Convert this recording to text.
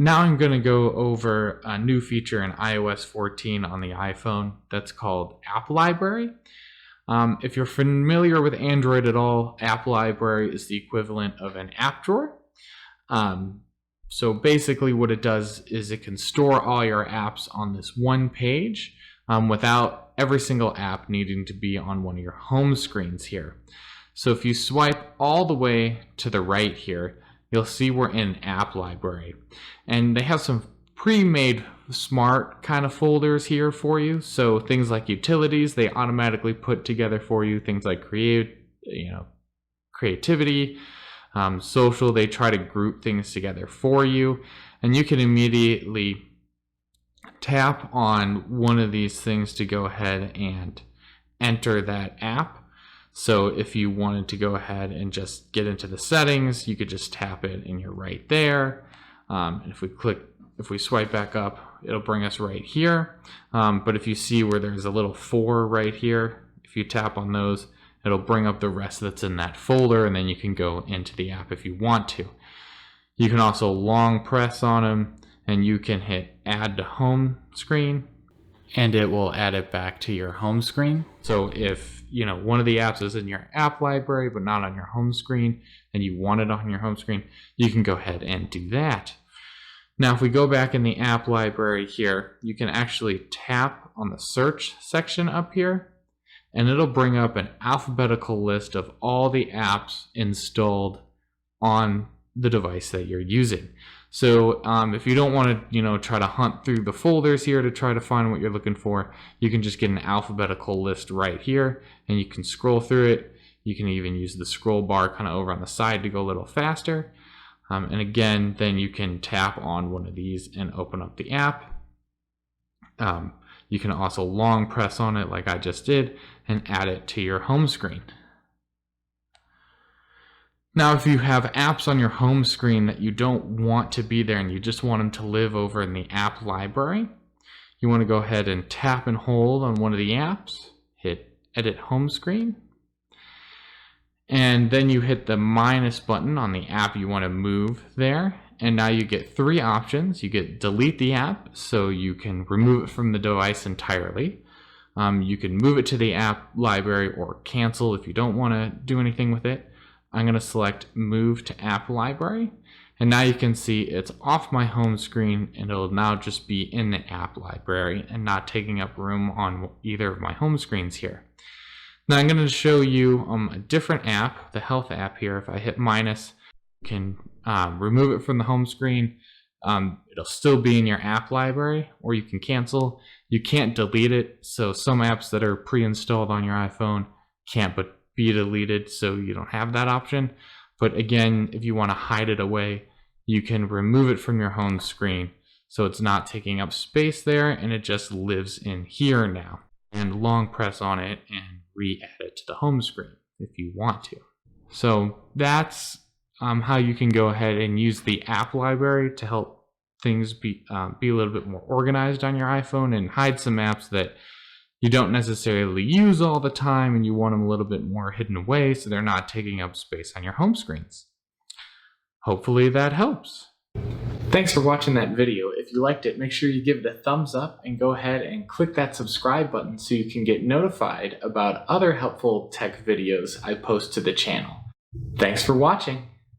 Now I'm going to go over a new feature in iOS 14 on the iPhone that's called App Library. If you're familiar with Android at all, App Library is the equivalent of an app drawer. So basically what it does is it can store all your apps on this one page without every single app needing to be on one of your home screens here. So if you swipe all the way to the right here, you'll see we're in App Library. And they have some pre-made smart kind of folders here for you. So things like utilities, they automatically put together for you. Things like creativity, social, they try to group things together for you. And you can immediately tap on one of these things to go ahead and enter that app. So if you wanted to go ahead and just get into the settings, you could just tap it and you're right there. And if we swipe back up, it'll bring us right here. But if you see where there's a little 4 right here, if you tap on those, it'll bring up the rest that's in that folder, and then you can go into the app if you want to. You can also long press on them, and you can hit add to home screen, and it will add it back to your home screen. So if one of the apps is in your app library but not on your home screen and you want it on your home screen, you can go ahead and do that. Now if we go back in the app library here, you can actually tap on the search section up here, and it'll bring up an alphabetical list of all the apps installed on the device that you're using. So if you don't want to try to hunt through the folders here to try to find what you're looking for, you can just get an alphabetical list right here and you can scroll through it. You can even use the scroll bar kind of over on the side to go a little faster. And again, then you can tap on one of these and open up the app. You can also long press on it like I just did and add it to your home screen. Now, if you have apps on your home screen that you don't want to be there and you just want them to live over in the app library, you want to go ahead and tap and hold on one of the apps, hit edit home screen, and then you hit the minus button on the app you want to move there. And now you get 3 options. You get delete the app, so you can remove it from the device entirely. You can move it to the app library or cancel if you don't want to do anything with it. I'm going to select move to app library, and now you can see it's off my home screen and it'll now just be in the app library and not taking up room on either of my home screens here. Now I'm going to show you a different app, the health app here. If I hit minus, you can remove it from the home screen. It'll still be in your app library, or you can cancel. You can't delete it, so some apps that are pre-installed on your iPhone can't but be deleted, so you don't have that option. But again, if you want to hide it away, you can remove it from your home screen so it's not taking up space there and it just lives in here now. And long press on it and re-add it to the home screen if you want to. So that's how you can go ahead and use the app library to help things be a little bit more organized on your iPhone and hide some apps that you don't necessarily use all the time and you want them a little bit more hidden away so they're not taking up space on your home screens. Hopefully that helps. Thanks for watching that video. If you liked it, make sure you give it a thumbs up and go ahead and click that subscribe button so you can get notified about other helpful tech videos I post to the channel. Thanks for watching.